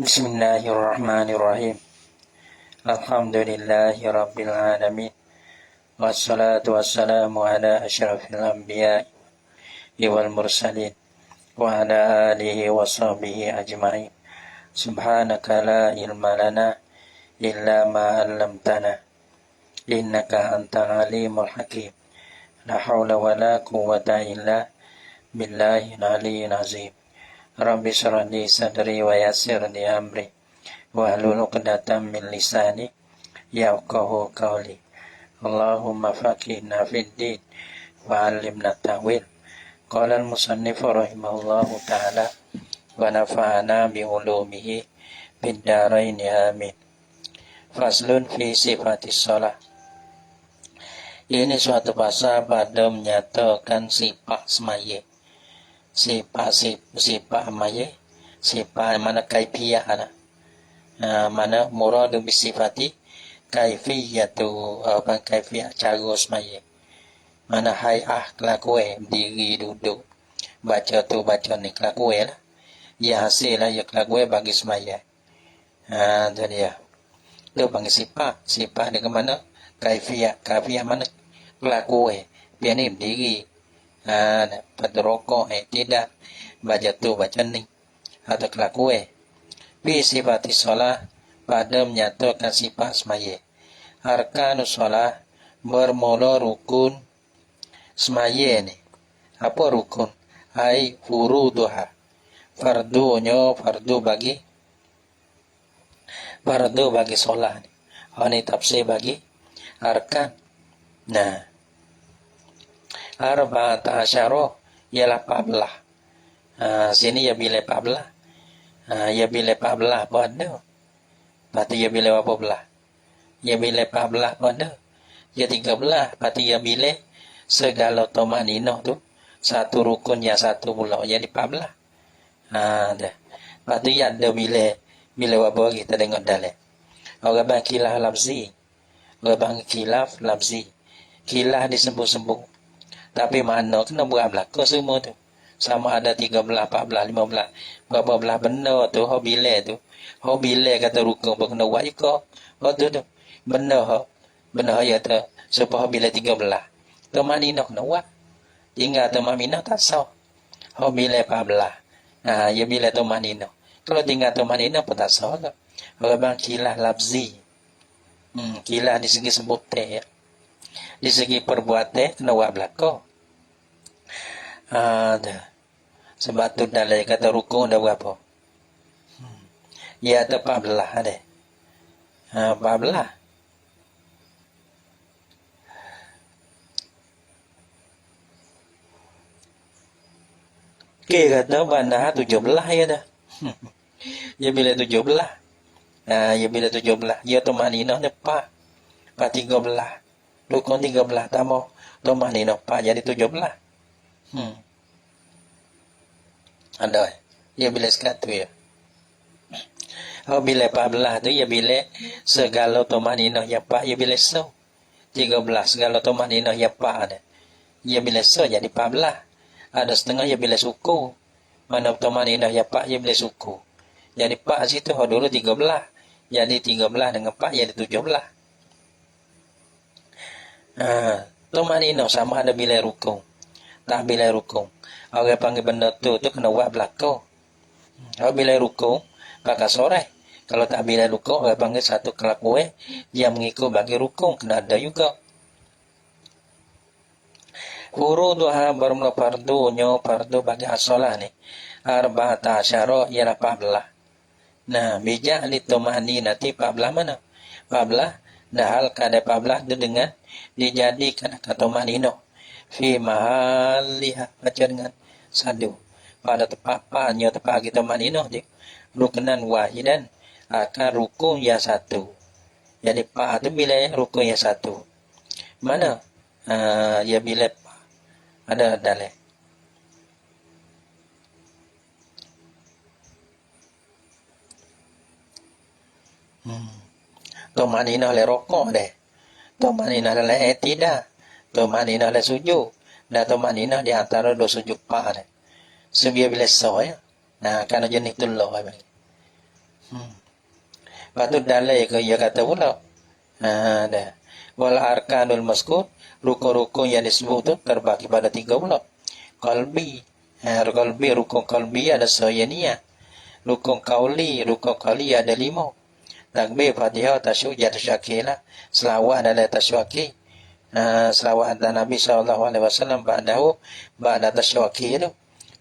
Bismillahirrahmanirrahim. Alhamdulillahi rabbil alamin. Wassalatu wassalamu ala asyrafil anbiya wal mursalin wa ala alihi wa sahbihi ajma'in. Subhanaka la ilma lana illa ma 'allamtana innaka antal alimul hakim. La haula wa la quwwata illa billahi al-aliyyil azim. Rabbi shrah li sadri wa yassir li amri wahlul 'uqdatam min lisani yafqahu qawli. Allahumma faqihna fid din wa 'allimna ta'wil. Qala al-musannif rahimahullahu ta'ala wa nafa'ana bi ulumihi fid dharain amin. Faslun fi sifatis shalah. Ini suatu pasal pada menyatakan sifat semaya. Sifat semaya, sifat mana kaifiyah mana muradu bisifati kaifiyatu apa kaifiyah cara semaya. Mana hayah kelakuan diri duduk baca tu baca ni kelakuan lah. Ya hasil lah ya kelakuan bagi semaya. Tu dia. Tu panggil sifat dia ke mana? Kaifiyah mana kelakuan biar ni diri. Pada rokok tidak baca tu baca ni atau kelakuan. Bi sifati shalah pada menyatakan sifat semaya. Arkanus shalah bermula rukun semaya ni. Apa rukun? Ai furuduha. Fardu bagi solat ni. Ini tafsir bagi arkan. Nah, arba'at asyara ialah 14. Sini ya bila 14. Ya bila 14 pada. Berarti ya bila berapa belah? Ya bila 14 pada. Ya 13. Berarti ya bila segala tumaninah tu satu rukun ya satu pula jadi 14. Dah. Berarti ya ada bila berapa kita tengok dalam. Orang bang khilaf lafzi. Orang bang khilaf lafzi. Khilaf disebut-sebut. Tapi mana kena berapa semua tu. Sama ada 13, 14, 15. Berapa belah benda tu, ho bila tu. Ho bila kata rukun berkena buat juga. Ho tu tu. Benda ya tu. Supaya bila 13. Teman ini kena buat. Tinggal teman mina tak sah. Ho bila 14. Ya bila teman ini. Kalau tinggal teman ini pun tak sah ke. Orang kilah lafzi. Kilah di segi sebut ya. Di segi perbuatan kena buat belakang. Sebab tu dalam kata rukun dah berapa? Ya ada 14 ada. 14. Okey kata bandar 17 ya dah. Ya bila 17. Ya bila 17. Ya tu maninah depan. 13. Rukun 13 tambah tomah ni nampak jadi 17. Ada. Ya bila sekat tu ya. Bila 14 tu ya bila segala tomah ni ya pak ya bila so. 13 segala tomah ni ya pak ada. Ya bila so jadi 14. Ada setengah ya bila suku. Mana tomah ni ya pak ya bila suku. Jadi pak situ dulu 13. Jadi 13 dengan pak jadi 17. Tumanino sama ada bila rukun. Tak bila rukun. Orang panggil benda tu kena buat belakang. Kalau bila rukun, pakai sore. Kalau tak bila rukun, orang panggil satu kelakuan dia mengikut bagi rukun. Kena ada juga. Furuduha bermula fardu bagi as-shalah ni. Arba'ata asyara ialah 14. Nah, bijak li tumani nanti 14 mana? 14 dahal kada 14 itu dengan dijadikan kata manino fi mahaliha baca dengan sadu pada tempat kita manino di rukunan wahidan akan rukun yang satu. Jadi pa itu bila rukun yang satu. Mana? Ya bila ada dalam. Tumanina le rokok deh. Tumanina le tidak. Tumanina le sujud. Dan tumanina di antara dua sujud pak deh. Sebiar bila sah ya. Nah, karena jenis tu lah. Patut dalai ke ia kata pula. Dah. Wal arkanul mazkur, rukun-rukun yang disebut tu terbagi pada 3 pula. Qalbi. Rukun qalbi ada sayaniah. Rukun qauli ada 5. Takbir, Fatihah, tasyahud, tasyakilah. Selawat adalah tasyaki. Selawat dan Nabi SAW ba'da tasyaki tu.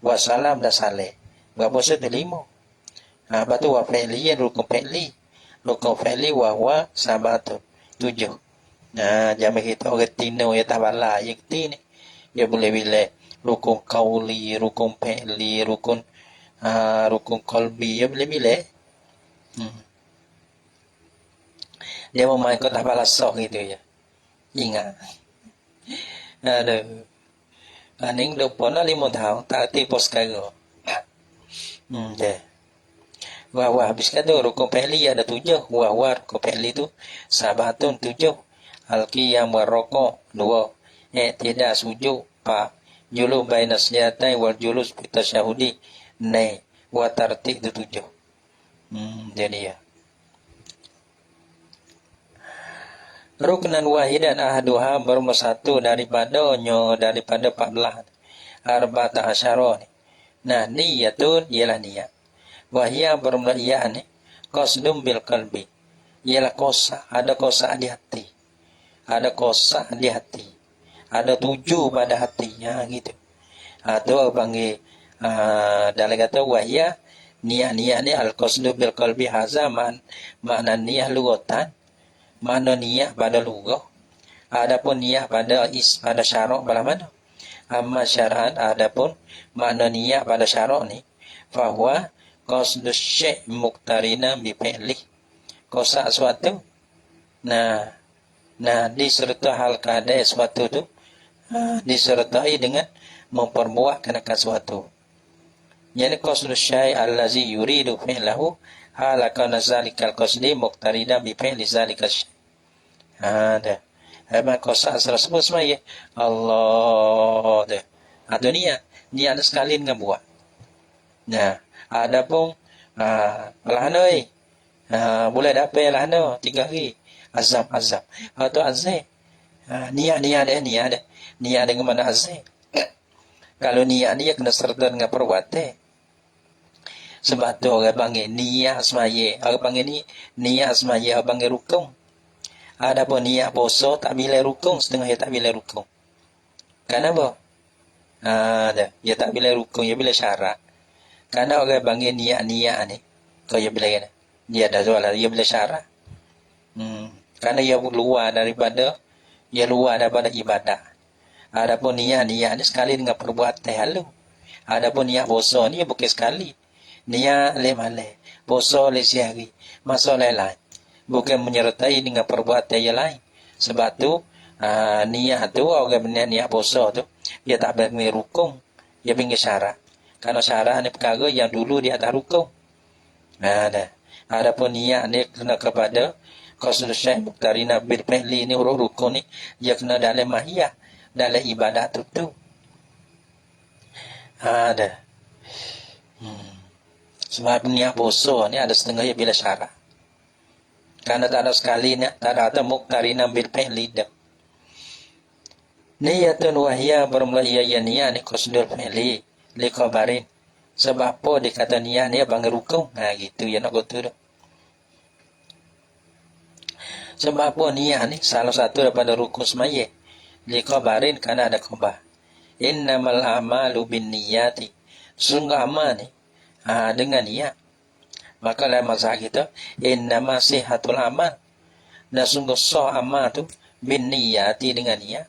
Wassalam dan salih. Berapa tu 5. Lepas tu wa fi'liyan, rukun fi'li. Rukun fi'li wa sabatun 7. Jangan kita orang tino ya tak bala yang ni. Dia boleh bila rukun qauli, rukun fi'li, rukun qalbi, ya boleh bila. Dia mau main kau tak bala sok gitu ya. Ingat. Aduh. Aning lupa na 5 tahun tak tipu sekarang. Deh. Wah habis kata rukun fi'li ada 7. Wah rukun fi'li tu sabatun 7. Al-qiyam wa rukuk 2. Tidak sujud 4. Julus baina sajdatain wal julus fi tasyahudi 9. Wa tartib tu 7. Jadi ya. Ruknan wahidan ahaduha berumur 1 daripada 14. Arba'ata asyara ni. Nah, niyatun ialah niat. Wahia berumur iya ni. Qasdum bil qalbi. Ialah kosa, ada kosa di hati. Ada kosa di hati. Ada tuju pada hatinya gitu. Atau panggil dalam kata wahia niat ni al-qasdu bil qalbi hazaman makna niat lugatan. Mana niat pada lugah. Adapun niat pada syarak belah mana? Amma syar'an adapun makna niat pada syarak ni fahuwa qasdu syai' muqtarina bi fi'li. Kosa suatu. Nah disertai hal keadaan suatu tu disertai dengan memperbuat kenakan suatu. Yani qasdu syai' allazi yuridu fi'lahu halakana zalikal qasdi muqtarina bi fi'li zalika syai'. Ada. Apa kosa tersebut semaya Allah dah. Atau niat sekali dengan buat. Nah, adapun lahana boleh dapat lahana 3 hari. Azam. Atau azam. Niat ada. Niat dengan mana azam? Kalau niat dia kena serta dengan perbuatan. Sebab tu orang panggil niat semaya. Orang panggil ni niat semaya, orang panggil rukun. Adapun niat puasa tak bila rukun, setengah dia tak bila rukun. Kenapa? Dia tak bila rukun, dia bila syarat. Karena orang panggil niat ni, kau dia bila kena. Dia dah soalan, dia bila syarat. Karena dia luar daripada ibadah. Adapun niat ni sekali dengan perbuatan halu. Adapun niat puasa ni bukan sekali. Niat le puasa le sehari, masa lain. Bukan menyertai dengan perbuatan yang lain. Sebab tu niat tu orang niat puasa tu dia tak boleh rukun, dia pinggir syarat. Karena syarat ni perkara yang dulu dia tak rukun. Adapun niat ni kena kepada qasdu syai' muqtarina bil fi'li ni rukun ni dia kena dalam mahiyah, dalam ibadat tu. Sebab niat puasa ni ada setengah bila syarat. Karena tak ada sekali ni, tak ada muqtarina bil fi'li dah. Niyatun wahiyah bermula iya niat ni qasdul fi'li li khabarin. Sebab apa dia kata niat ni bang rukun? Gitu ya nak gotu dah. Sebab apa niat ni salah satu daripada rukun semaya. Li khabarin kerana ada khabar. Innamal a'malu bin niyati. Sungguh amal ni dengan niat. Maka dalam mazhab kita innama sihatul amal. Dan sungguh sah amal tu bin niyati dengan niat.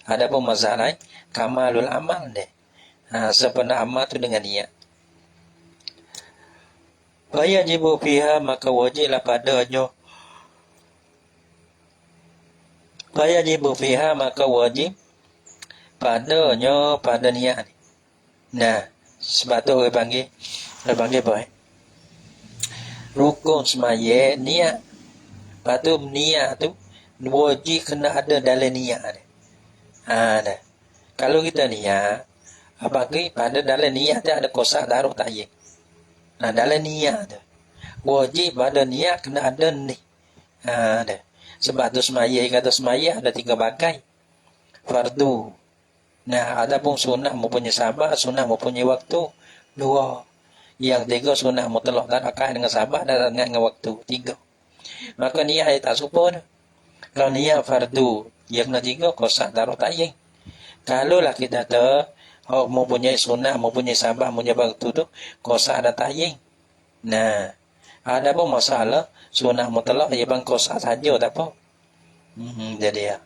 Adapun mazhab lain kamalul amal deh. Sepenuh amal tu dengan niat. Fayajibu fiha maka wajiblah padanya. Fayajibu fiha maka wajib padanya pada niat ni. Nah, sebab tu orang panggil apa? Rukun semaya niat. Lepas tu niat tu wajib kena ada dalam niat ni. Dah. Kalau kita niat bagi pada dalam niat tu ada kosa daruh tayyib. Dalam niat tu Wajib ada niat kena ada ni. Ada. Sebab tu semaya kata semaya ada 3 bagai. Fardu. Nah, ada pun sunat mempunyai sahabat, sunat mempunyai waktu. 2. Yang 3 sunat mutlak tak akal dengan sahabat dan dengan waktu. 3. Maka niat tak serupa dah. Kalau niat fardu, yang kena 3 kosak taruh tayying. Kalau lah kita mempunyai sunat, mempunyai sahabat, mempunyai waktu tu, kosak ada tayying. Nah, ada pun masalah sunat mutlak ia bang kosak saja tak apa. Jadi ya.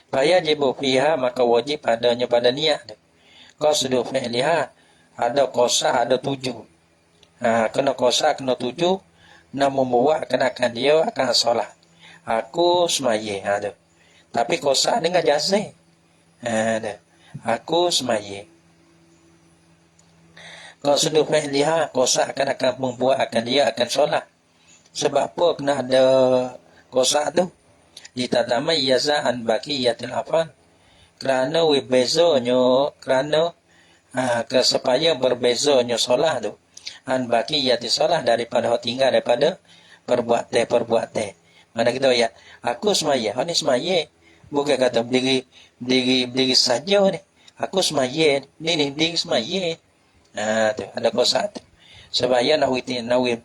Fayajibu fiha maka wajib adanya pada niat. Qasdu fi'liha ada kosak ada tuju. Kena kosak kena tuju nak membuat kenakan dia akan solat. Aku semaya ada. Tapi kosak dengan jazih. Ada. Aku semaya. Qasdu fi'liha kosak akan membuat akan dia akan solat. Sebab apa kena ada kosak tu? Ditatamayyaza an baqiyatil afal. Kerana kerana supaya berbezanya solat tu an baqiyatil solat daripada tinggal daripada perbuatan. Mana kita ya, aku semaya, ni semaya. Bukan kata berdiri saja ni. Aku semaya, ni berdiri semaya. Tu ada kosak tu. Supaya nak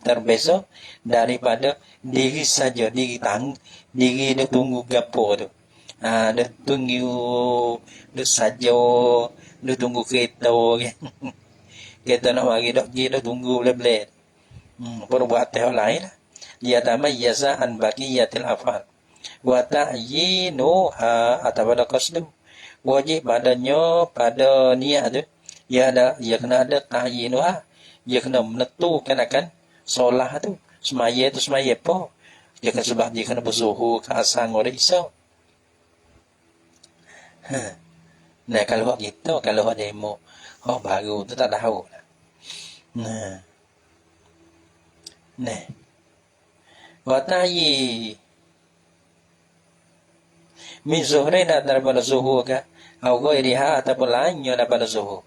terbeza daripada diri saja, diri dia tunggu gapo tu. Dia tunggu dia saja, dia tunggu kereta kan. Kita nak mari dak dia tunggu boleh. Perbuatan lain lah. Dia tamayyaza an baqiyatil afal. Wa ta'yinuha atau pada qasdu. Wajib badannya pada niat tu. Ia kena ada ta'yinuha. Dia kena menentukan akan solat tu. Semaya tu semaya apa? Dia kena sebab dia kena berzuhur ke asar orang risau. Nah, kalau kita, kalau demo, baru tu tak tahu lah. Nah. Watayi. Min zuhrin daripada zuhur ke? Atau ghairiha ataupun lainnya daripada zuhur.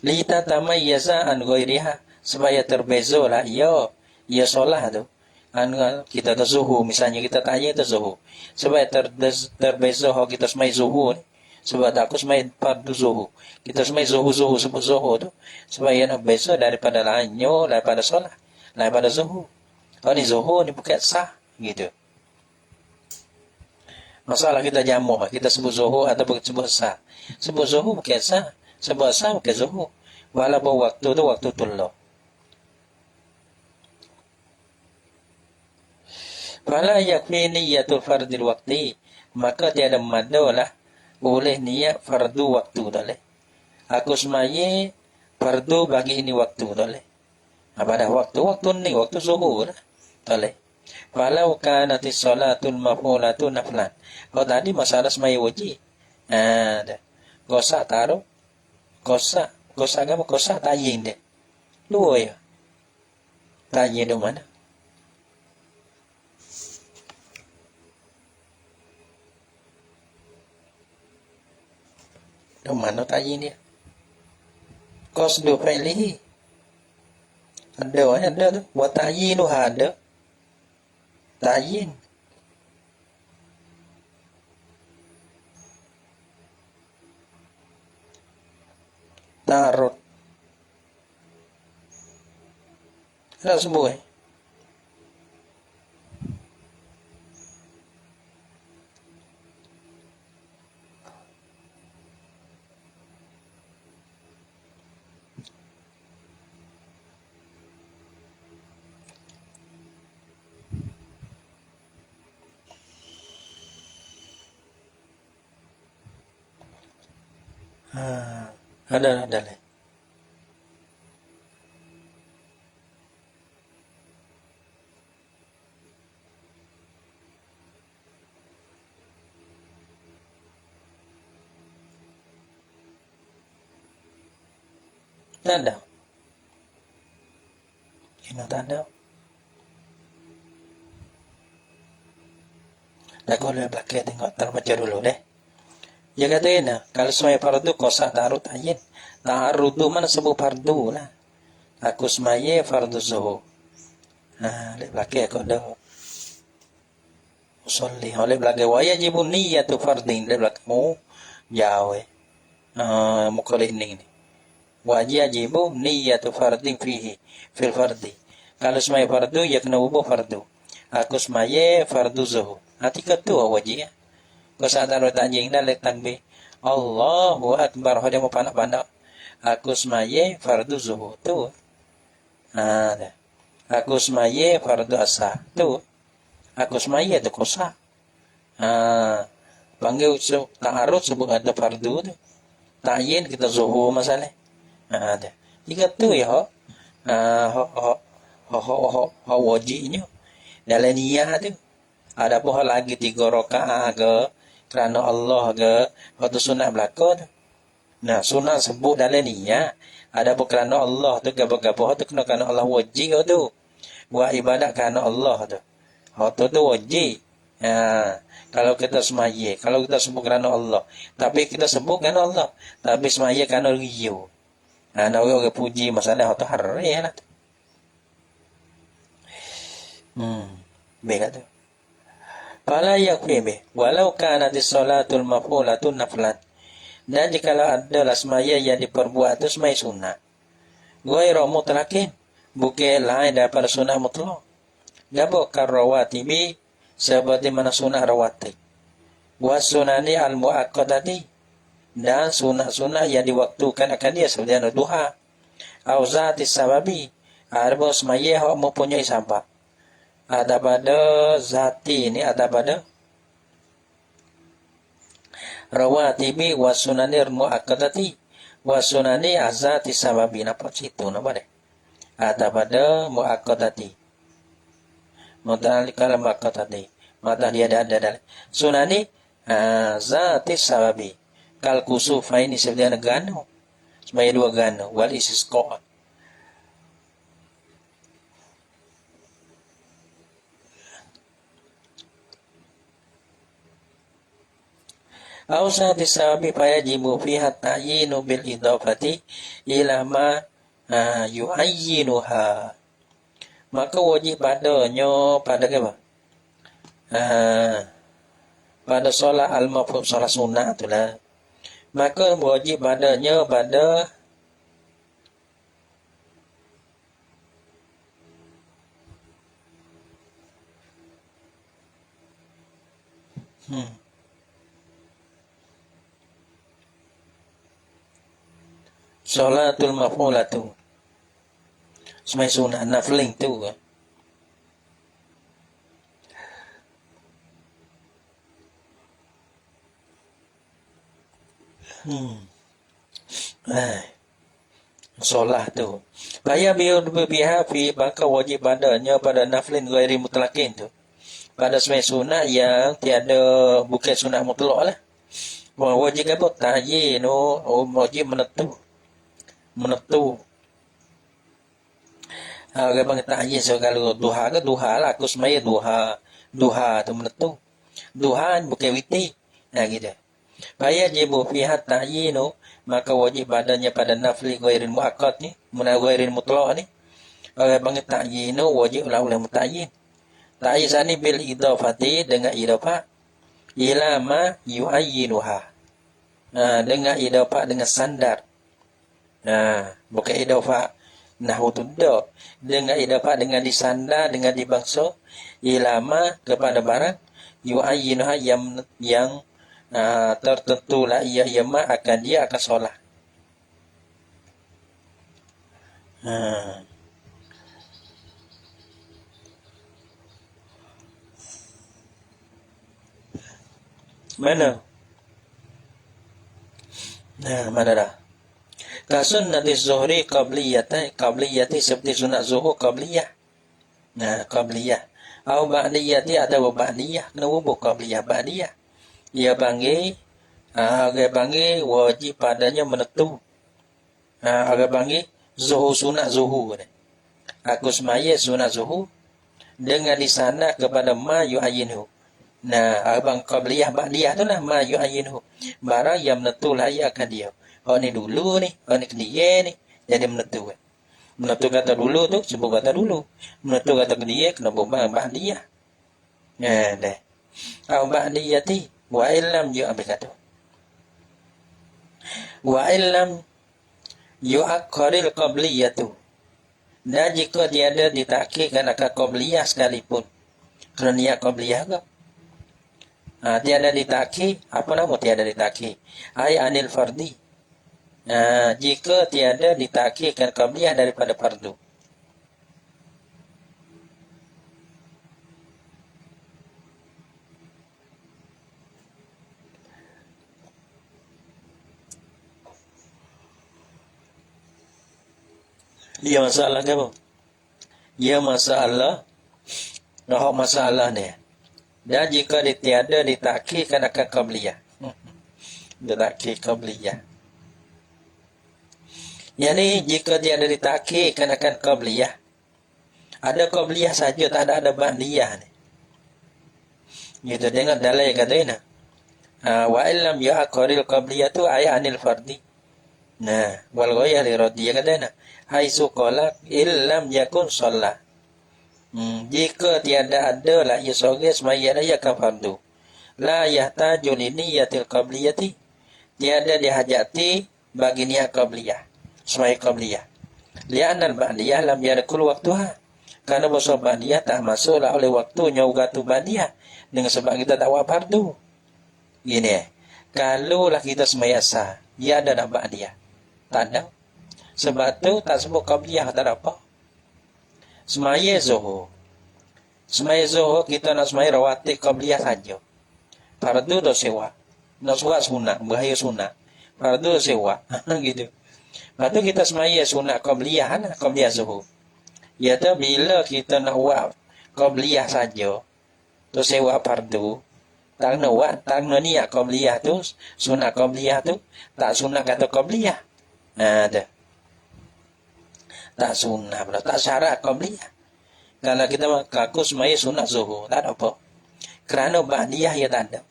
Lita tamayyaza an ghairiha supaya terbezalah ia solat tu kita tu zuhur misalnya kita tanya tu zuhur supaya terbeza kita semai zuhur ni sebab aku semai fardu zuhur kita semai zuhur sebut zuhur tu supaya nak beza daripada lainnya daripada solat daripada zuhur ni zuhur ni bukan sah gitu. Masalah kita jamak kita sebut zuhur ataupun sebut sah. Sebut zuhur bukan sah. Sebab sah ke zuhur. Walaupun waktu tu waktu tullah. Fala yakfi niyatul fardil waqti. Maka tiada madalah oleh niat fardu waktu boleh. Aku semaya fardu bagi ini waktu boleh. Pada waktu ni waktu zuhur lah. Boleh. Falau kanatis salatul maf'ulatu naflan. Kalau tadi masalah semaya wajib. Ada. Kosak taruh. Kosak agama kosak tayin dia. Dua ya. Tayin di mana? Di mana tayin dia? Qasdu fi'lihi. Ada tu. Wa tayyinu ada. Tayin. Tarut. Ada semua ada lah. Tak ada. Ini tak ada. Dah kau boleh pakai tengok terbaca dulu deh. Dia kata ini, kalau semaya fardu kosak taruh tayin. Taruh tu mana sebut fardu lah. Aku semaya fardu zuhur. Lek belakang kau dah usolli. Oleh belakang wajibun niyatu fardin. Lek belakang mu jauh muka ini. Wajibu niyatu fardin fihi fil fardi. Kalau semai fardu ya kena ubah fardu. Aku semaye fardu zuhur. Nanti ketua wajib. Kau saat taruh tanjing dan lek takbir. Allahu Akbar. Dia mau panak-panak. Aku semaye fardu zuhur. Tu. Aku semaye fardu asar. Tu. Aku semaye tu kosa. Panggil ta'arud sebut ada fardu tu. Ta'yin kita zuhur masalah. Jika tu ya wajibnya dalam niat tu. Ada pun lagi 3 rakaat ke kerana Allah ke waktu sunat belaka tu. Nah, sunat sebut dalam niat. Ada pun kerana Allah tu gapo-gapo tu kena kerana Allah wajib tu. Buat ibadat kerana Allah tu. Tu wajib. Kalau kita semaya, kalau kita sebut kerana Allah, tapi kita sebut kerana Allah, tapi semaya kerana riya. Nak orang puji masalah tu haram lah tu. Baik tu. Fala yakfi bih walau kanat as-salatul maf'ulatun naflan. Dan jikalau adalah semaya yang diperbuat itu semaya sunat. Ghairu mutlaqin, bukan lain daripada sunat mutlak. Gabo karawatibi seperti mana sunat rawatib. Wa sunani al-muaqqadati, dan sunat-sunat yang diwaktukan akan dia seperti duha. Au zati sababi, arba semaya hak mempunyai sebab. Ada pada zati ini, ada pada rawatibi wa sunanir muakkadati wa sunani azati sababi. Nampak situ nampak deh. Ada pada muakkadati. Mutalikal muakkadati. Mata dia ada sunani zati sababi. Kal kusufa ini sebenarnya gano. Sebagai 2 gano. Wal istisqa. Ausa disabi fayajibu fiha ta'yinu bil idafati ila ma yu'ayyinuha. Maka wajib padanya pada apa? Pada solat al-mafhum, solat sunat itulah. Maka wajib padanya pada Salatul maf'ulatu. Semai sunat nafling tu kan. Solat tu. Bayar biha fi, maka wajib padanya pada naflin ghairi mutlaqin tu. Pada semai sunat yang tiada, bukan sunat mutlak lah. Wajib apa? Ta'yin, wajib menentu. Orang panggil ta'yin. So kalau duha ke duha lah. Aku semaya duha. Duha tu menentu. Duha bukan witi. Gitu. Fayajibu fiha ta'yinu, maka wajib badannya pada nafli ghairil muakkad ni, ghairil mutlaq ni. Orang panggil ta'yinu wajib lah oleh muta'yin. Ta'yin sani bil idafati, dengan idafah ila ma yu'ayyinuha. Dengan idafah dengan sandar. Bukan idafah nahwu tudda. Dengan idafah dengan disandar, dengan dibangsa ila ma kepada barang yu'ayyinuha yang tertentulah ia ma akan dia akan solat. Mana? Mana dah? Kasunnati zuhri qabliyati seperti sunat zuhur qabliyah. Qabliyah. Au ba'diyati atau ba'diyah. Kena hubung qabliyah ba'diyah. Ia panggil, orang panggil wajib padanya menentu. Orang panggil zuhur, sunat zuhur. Aku semaya sunat zuhur dengan di sana kepada ma yu'ayinhu. Abang qabliyah ba'diyah tu lah ma yu'ayinhu. Barang yang menentu lah ia akan dia. Oh ni dulu ni, oh ni dia ni, jadi menentu. Menentu kata dulu tu sebut kata dulu. Menentu kata dia kena buat ba'diyah. Deh. Au ba'diyati wa illam yu'abih kata. Wa illam yu'akharil qabliyatu. Dan jika tiada ditakhirkan akan qabliyah sekalipun. Kerana niat qabliyah ke? Tiada ditakhir, apa nama tiada ditakhir? Ai anil fardi. Jika tiada ditakhirkan qabliyah daripada fardu. Dia masalah ke apa? Dia masalah ni. Dan jika dia tiada ditakhirkan akan qabliyah. Ditakhir qabliyah. Yang ni jika tiada ditakhirkan akan qabliyah. Ada qabliyah saja, tak ada ba'diyah ni. Gitu tengok dalil kata ini. Wa illam yu'akharil qabliyatu ay anil fardi. Nah, wal ghayah li radiyah kata ini. Haisu qala illam yakun shalah. Jika tiada ada lah ia seorang semaya dia akan fardu. La yahtaju li niyatil qabliyati. Tiada dihajati bagi niat qabliyah. Semaya qabliyah. Li'anal ba'diyah lam yadkhul waktuha. Karena bahasa ba'diyah tak masuklah oleh waktunya waktu ba'diyah. Dengan sebab kita tak buat fardu. Gini kalau lah kita semaya sah, dia ada dah ba'diyah. Tak ada. Sebab tu tak sebut qabliyah, tak ada apa. Semaya zuhur. Semaya zuhur kita nak semaya rawatib qabliyah saja. Fardu dah sewa. Nak surat sunat, bahaya sunat. Fardu dah sewa. Gitu. Lepas tu kita semaya sunat qabliyah lah, qabliyah zuhur. Iaitu bila kita nak buat qabliyah saja, tu sewa fardu, tak nak buat, tak nak niat qabliyah tu, sunat qabliyah tu, tak sunat kata qabliyah. Tu. Tak sunnah pula, tak syarat qabliyah. Kalau kita mengaku semaya sunat zuhur, tak ada apa. Kerana ba'diyah ia tak ada.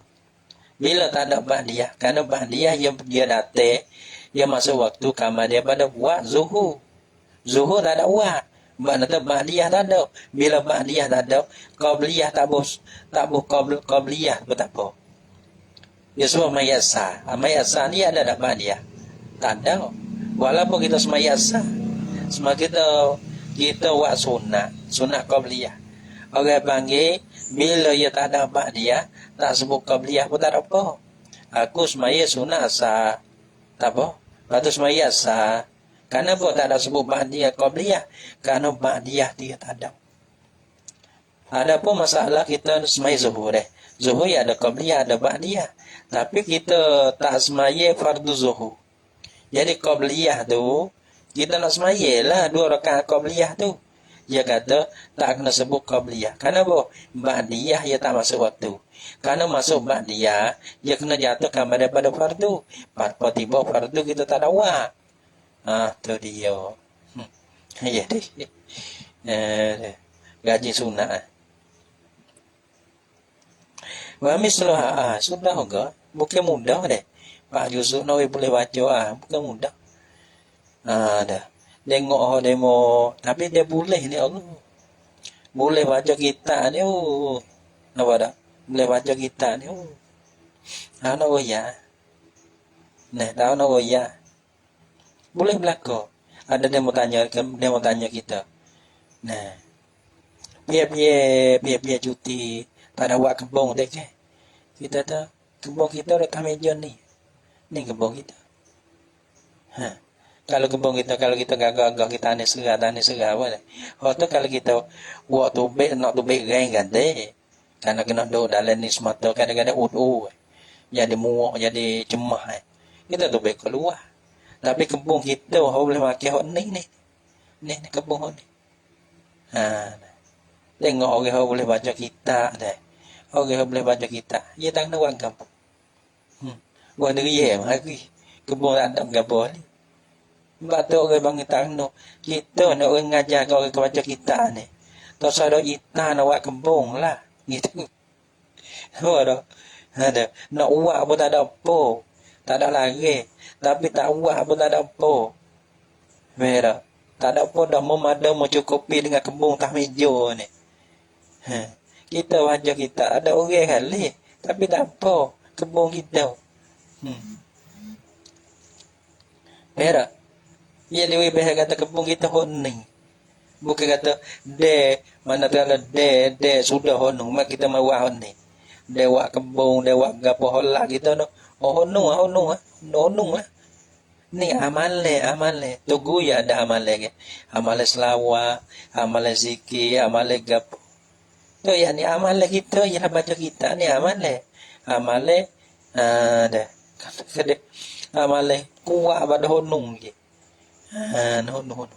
Bila tak ada ba'diyah, kerana ba'diyah dia datang, dia masuk waktu kamar dia pada buat zuhur. Zuhur tak ada buat. Maknanya ba'diyah tak ada. Bila ba'diyah tak ada, qabliyah tak bos qabliyah pun tak apa. Dia semua mayat sah. Mayat sah ni ada tak ba'diyah? Tak ada. Walaupun kita semayat sah. Semua kita buat sunat qabliyah. Orang panggil, bila ia tak ada ba'diyah, tak sebut qabliyah pun tak ada apa. Aku semaya sunat sah. Tak apa. Lepas tu semaya sah. Kenapa tak ada sebut ba'diyah qabliyah? Kerana ba'diyah dia tak ada. Ada pun masalah kita semaya zuhur Zuhur ya ada qabliyah, ada ba'diyah. Tapi kita tak semaya fardu zuhur. Jadi qabliyah tu, kita nak semaya lah 2 rakaat qabliyah tu. Dia kata tak kena sebut qabliyah. Kenapa? Ba'diyah ia tak masuk waktu. Kerana masuk ba'diyah, dia kena jatuhkan daripada fardu. Tiba fardu kita tak ada buat. Tu dia. Ya deh. Gaji sunat. Wa misluha sudah ke? Bukan mudah deh. Pak Yusuf Nawi boleh baca bukan mudah. Dah. Tengok demo, tapi dia boleh ni Allah. Boleh baca kitab ni. Nampak tak? Boleh baca kitab ni. Nak goyah. Nah, tahu nak goyah. Boleh berlaku. Ada dia mau tanya kita. Nah. Biar cuti tak ada buat kebun dek. Kita tahu kebun kita dekat meja ni. Ni kebun kita. Kalau kebun kita, kalau kita gagah kita ni serah apa dah. Tu kalau kita buat tubik, nak tubik gain ganti. Karena kena duduk dalam ni semata, kadang-kadang jadi muak, jadi cemah. Kita tubik keluar. Tapi kebun kita, orang boleh makan ni. Ni kebun ni. Tengok orang boleh baca kitab dah. Orang boleh baca kitab. Dia tak kena orang kampung. Orang deriam hari. Kebun tak ada kebun ni. Sebab tu orang bangun tanah. Kita nak orang ngajar orang baca kitab ni. Tak ada kita nak buat kebun lah. Gitu. Ada. Nak buat pun tak ada apa. Tak ada lagi. Tapi tak buat pun tak ada apa. Merah. Tak ada pun dah memadai mencukupi dengan kebun tah meja ni. Kita wajar kita ada orang kali, tapi tak apa kebun kita. Berak. Ia lebih baik kata kebun kita honing. Bukan kata mana kala sudah honung mak kita mau honing. Dewa kebun, dewa gapo hola kita no. Honung lah. Ni amale. Tugu ya ada amale ke. Amale selawat, amale zikir, amale gapo. Tu ya ni amale kita, ya baca kita ni amale. Amale dah. Kade amale kuat pada honung je. Honung.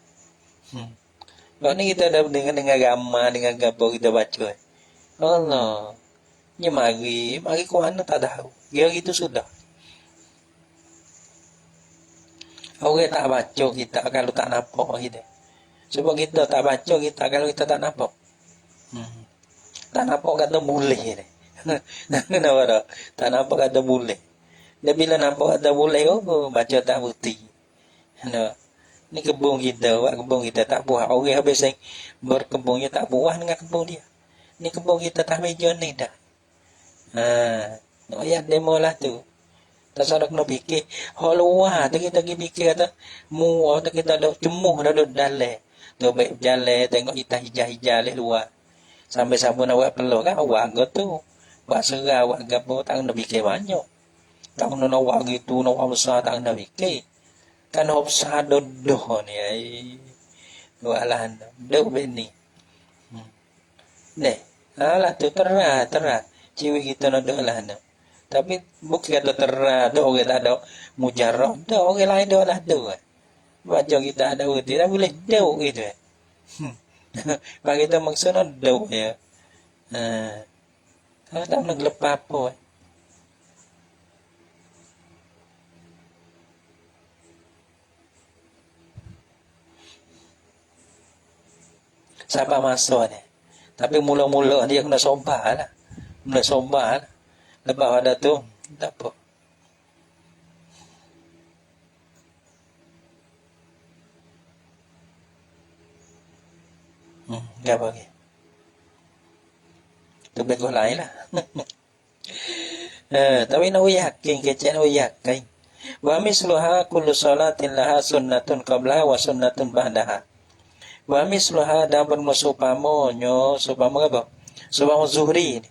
Kalau ni kita dah dengan agama, dengan gapo kita baca. Allah. Ni mari ke mana tak tahu. Dia gitu sudah. Orang tak baca kita kalau tak nampak kita. Sebab kita tak baca kita kalau kita tak nampak. Tak nampak kata boleh ni. Kenapa dah? Tak nampak kata boleh. Dan bila nampak kata boleh, baca tak bukti. Ni kebun kita, buat kebun kita tak buah. Orang habis berkebunnya tak buah dengan kebun dia. Ni kebun kita tak meja ni dah. Ayat demo lah tu. Tak salah kena fikir. Luar tu kita pergi fikir kata. Muah tu kita dah cemuh dah dalam. Tu baik berjalan tengok kita hijau-hijau le luar. Sampai-sampai nak buat perlu kan awak tu. Buat serah, buat gapo tak kena fikir banyak. Tak kena nak buat gitu, nak buat besar tak kena fikir. Kan besar dodoh ni. Buatlah doh bini. Alah tu terah. Ciwi kita nak doh lah. Tapi bukan kata terah, doh orang tak ada mujarab, doh orang lain doh lah doh. Baca kita ada uti, tak boleh doh gitu. Bagi kita maksudnya doh ya. Kalau tak nak lepas apa. Siapa masuk ni? Tapi mula-mula dia kena sombah lah. Lepas ada tu, tak apa. Tak apa lagi. Itu betul lain lah. Tapi nak yakin, kecil nak yakin. Wa misluha kullu salatin laha sunnatun qablaha wa sunnatun ba'daha. Wa misluha dan bermusupamanya, supama apa? Supama zuhri ni.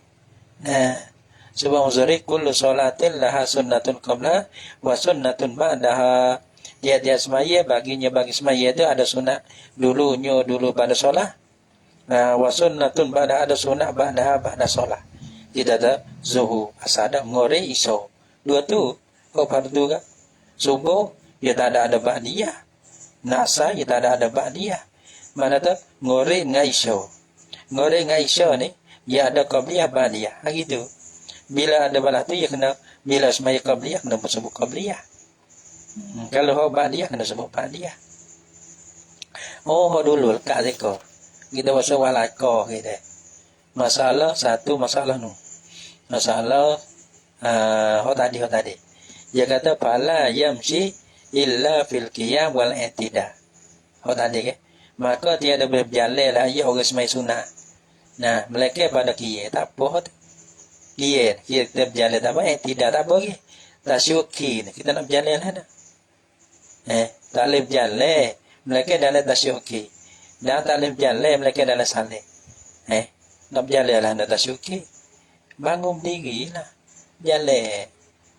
Sebab zuhri kullu salatin laha sunnatun qabla wa sunnatun ba'daha. Dia semaya bagi semaya itu ada sunat dulu pada solat. Wa sunnatun ba'da ada sunat ba'da solat. Tidak ada zuhur, asar, ngore, isya. Dua tu fardu kan. Subuh dia tak ada ba'diyah. Nasa dia tak ada ba'diyah. Mana tu ngore dengan isya. Ngore dengan isya ni dia ada qabliyah ba'diyah. Gitu. Bila ada balah tu, dia kena, bila semaya qabliyah, kena sebut qabliyah. Kalau ba'diyah, kena sebut ba'diyah. Dulu, lekat zikor. Kita pasal walakor kita. Satu masalah nu. Masalah, tadi. Dia kata, fala yamshi illa fil qiyam wal i'tidah. Tadi ke? Maka tiada boleh berjalan lah, ia orang semai sunat. Nah, mereka pada kia, tak apa. Kia kita berjalan tak apa, tidak tak apa ke. Tak syuki, kita nak berjalan lah dah. Tak boleh berjalan, mereka dalam tak syuki. Dan tak boleh berjalan, mereka dalam salih. Nak berjalan lah, tak syuki. Bangun diri lah, jalan.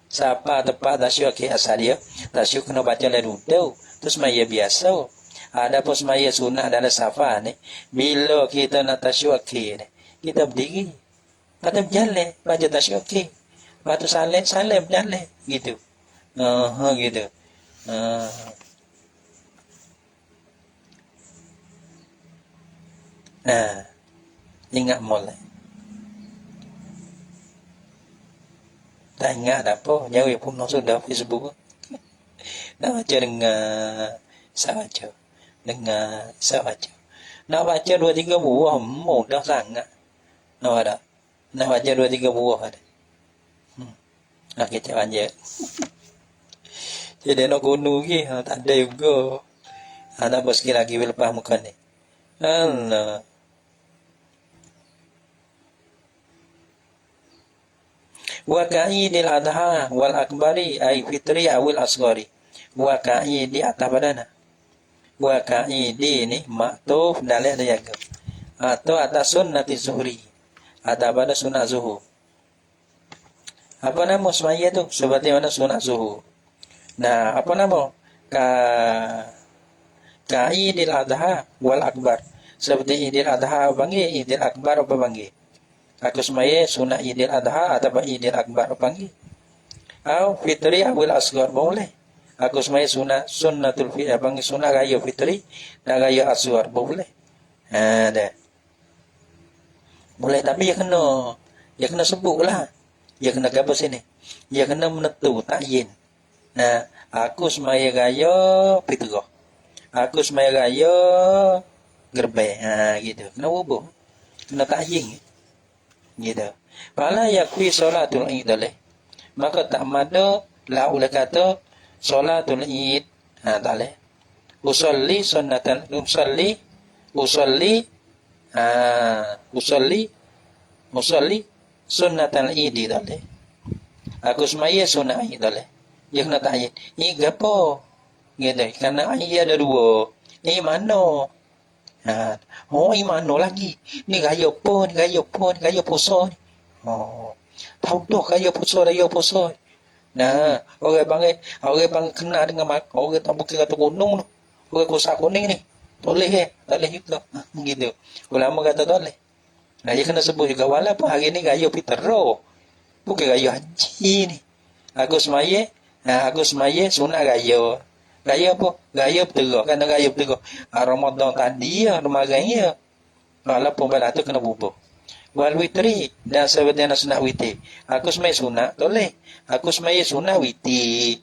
Siapa tempat tak syuki asal dia, tak syuki kena baca lah duduk. Itu semaya biasa. Ada pun semaya sunnah dalam safar ni. Bila kita nak tak syuki ni, kita berdiri. Kata berjalan, baca tasyuki. Lepas tu salam berjalan. Gitu. Gitu. Ingat mulai. Tak ingat apa. Jauh pun sudah Facebook. Nak baca dengan sahaja. Nak baca 2-3 buah, mudah sangat. Nak baca 2-3 buah ada. Kita baca. Jadi nak gunu lagi, tak ada juga. Ada bos kira lagi lepas muka ni. Allah. Wa ka'idil adha wal akbari ay fitri awil asgari. Wa ka'idi atas badana. Wa ka'idi ni maktuf dalil dia ke. Atau atas sunnati zuhri. Ada pada sunat zuhur. Apa nama semaya tu? Seperti mana sunat zuhur. Nah, apa nama? Ka'idil adha wal akbar. Seperti idil adha panggil, idil akbar apa panggil? Aku semaya sunat idil adha atau idil akbar apa panggil? Atau fitri awil asgar boleh. Aku semaya sunnatul fitri panggil sunat raya fitri dan raya asgar boleh. Ada. Boleh, tapi ya kena sebutlah. Ya kena apa sini? Ya kena menentu takyin. Nah, aku semaya raya fitrah. Aku semaya raya gerbe. Gitu. Kena wubuk. Kena takyin. Gitu. Fala yakfi salatul id dalih. Maka tak mada la oleh kata salatul id. Tak leh. Usalli sunnatal id dalih. Aku semaya sunat id dalih. Dia kena takyin. Ini gapo? Gitu. Kerana ayat ada dua. Ini mana? Ini mana lagi? Ini gaya apa? Ini gaya apa? Ini gaya puasa ni. Tahu tu gaya puasa. Nah, orang bang kena dengan orang tak bukan kata gunung tu. Orang kosak kuning ni. Boleh tak boleh juga. Begitu. Ulama kata tak boleh. Nah, dia kena sebut juga walaupun hari ni gaya fitro. Bukan gaya haji ni. Aku semaya sunat gaya. Gaya apa? Gaya berterah. Kerana gaya berterah. Ramadan tadi ya, Ramadan ya. Walaupun pada tu kena bubur. Wal witri. Dan sebenarnya sunat witri. Aku semaya sunat, boleh. Aku semaya sunat witri.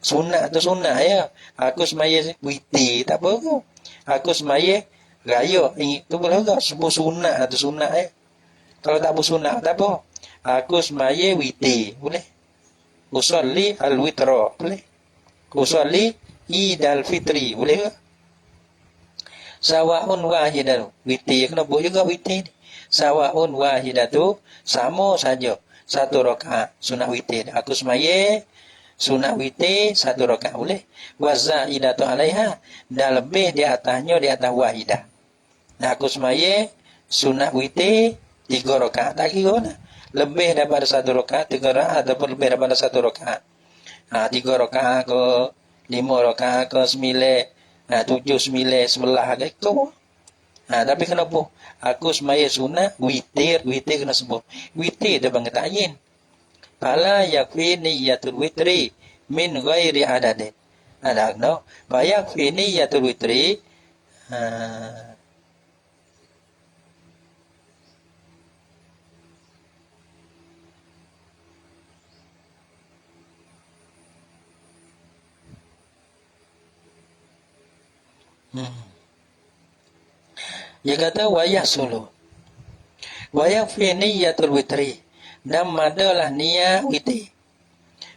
Sunat tu sunat ya. Aku semaya witri. Tak apa ke? Aku semaya gaya. Itu boleh tak? Sebut sunat tu sunat ya. Kalau tak bersunat, tak apa. Aku semaya witri. Boleh. Usalli al-witra. Boleh. Usalli idal fitri. Boleh ke? Sawa'un wahidatu. Witri. Kena buat juga witri ni. Sawa'un wahidatu. Sama saja. Satu rakaat sunat witri. Aku semaya sunat witri satu rakaat. Boleh. Waza'idatu alaiha. Dan lebih di atasnya di atas wahidah. Nah, aku semaya sunat witri 3 rakaat. Tak kira lah. Lebih daripada 1 rakaat, 3 rakaat ataupun lebih daripada 1 rakaat. 3 rakaat ke 5 rakaat ke 9, 7, 9, 11 ke itu. Tapi kenapa? Aku semaya sunat witir kena sebut. Witir dia panggil takyin. Fala yakfi niyatul witri min ghairi adadin. Ada no? Fa yakfi niyatul witri Dia kata wayah sulu. Wayah fi niyatul witri. Dan madalah niat witri.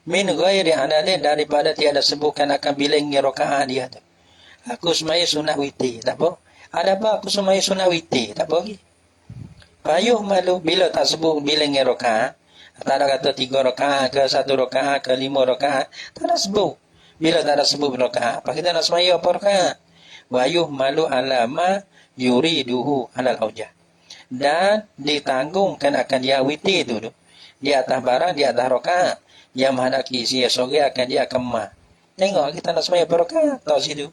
Min ghairi adadin daripada tiada sebutkan akan bilangnya rakaat dia tu. Aku semaya sunat witri. Tak apa. Ada apa aku semaya sunat witri. Tak apa lagi. Payuh malu bila tak sebut bilangnya rakaat. Tak ada kata 3 rakaat ke 1 rakaat ke 5 rakaat. Tak ada sebut. Bila tak ada sebut rakaat. Apa kita nak semaya apa rakaat? Wayuh malu alama yuriduhu alal aujah. Dan ditanggungkan akan dia witri itu tu. Di atas barang, di atas rakaat. Yang menghadapi sia sore akan dia kemah. Tengok kita nak semaya rakaat. Tahu situ.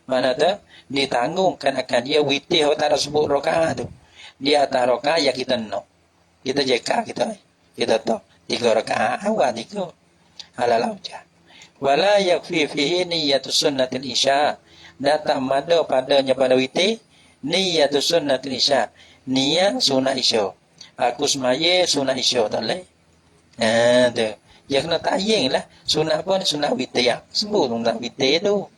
Mana tu? Ditanggungkan akan dia witri. Kalau tak ada sebut rakaat tu. Di atas rakaat yang kita nak. Kita jeka kita tahu. 3 rakaat awal 3. Alal aujah. Wala yakfi fihi niyatus sunnatil isya. Dan tak mada padanya pada witri niyatus sunnatil isya. Niat sunat isya. Aku semaya sunat isya tak boleh. Tu. Ya kena takyin lah. Sunat apa ni? Sunat witri. Sebut sunat witri tu.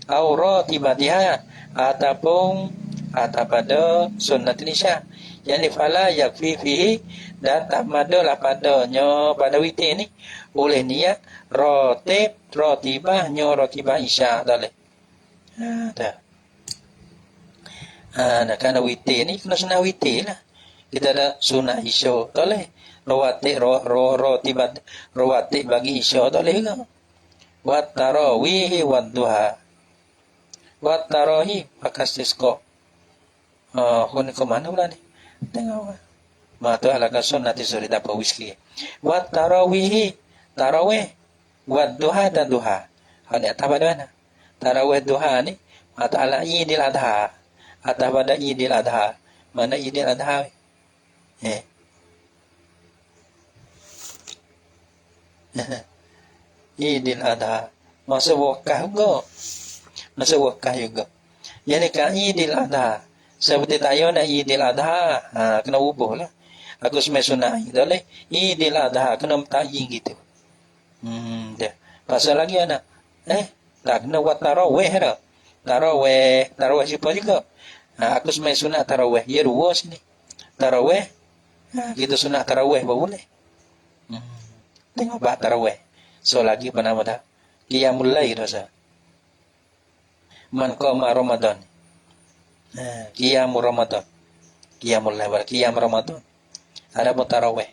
Aura tibatiha. Ataupun pada sunnatil isya. Yang fala yakfi fihi. Dan tak mada lah padanya pada witri ni. Oleh niat rotibahnya rotibah isya tak boleh. Dah. Nah, kana witi ni kena sunah witi lah. Kita ada sunah isya, tak boleh. Rawatib bagi isya, tak boleh ke? Wat tarawih wat duha. Wat tarawih pakas isqa. Kau ke mana pula ni? Tengok. Matu ala sunnati suri dapat whisky. Wat tarawih, tarawih. Wat duha dan duha. Ada apa mana? Tarawih duha ni matu ala Idul Adha. Atau pada Idul Adha. Mana Idul Adha? Idul Adha. Masa wakah juga. Masa wakah juga. Yang ni kan Idul Adha. Seperti tayo na Idul Adha. Kena ubah lah. Aku semai sunah. Boleh. Idul Adha. Kena mentayin gitu. Dah. Pasal lagi anak. Tak kena buat tarawih dah. Tarawih siapa juga. Aku semai sunat tarawih. Ya dua sini. Tarawih. Kita sunat tarawih boleh. Tengok bah tarawih. So lagi apa nama dah? Qiyamul Lail rasa. Man qama Ramadan. Qiyamul Ramadan. Qiyamul Lail. Qiyam Ramadan. Ada pun tarawih.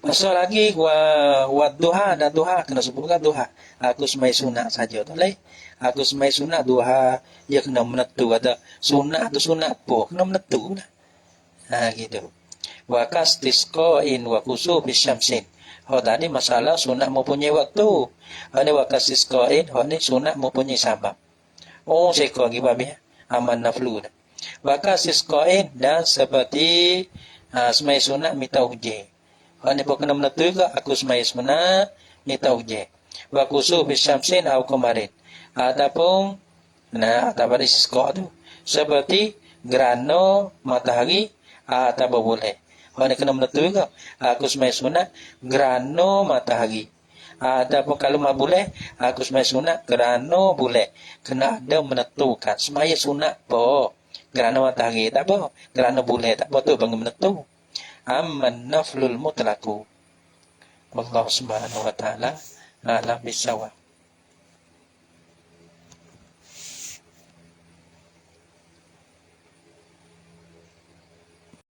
Pasal lagi buat duha dan duha kena sebutkan duha. Aku semai sunat saja tu leh. Aku semai sunat duha dia kena menentu kata sunat tu sunat apa kena menentu lah. Gitu. Wa kastisqain wa kusufis syamsin. Tadi masalah sunat mempunyai waktu. Ada wa kastisqain, ni sunat mempunyai sebab. Seko lagi babi aman naflu. Wa kastisqain dan seperti semai sunat minta hujan. Ni pun kena menentu juga. Aku semai sunat minta hujan. Wa kusufis syamsin au kemarin. Ataupun pada isqa tu seperti gerhana matahari atau boleh. Ni kena menentu juga. Aku semai sunat gerhana matahari. Ataupun kalau mak boleh, aku semai sunat gerhana boleh. Kena ada menentukan. Semaya sunat apa? Gerhana matahari tak apa. Gerhana boleh tak apa tu bagi menentu. Amman naflul mutlaku. Allah Subhanahu wa ta'ala a'lam bissawab.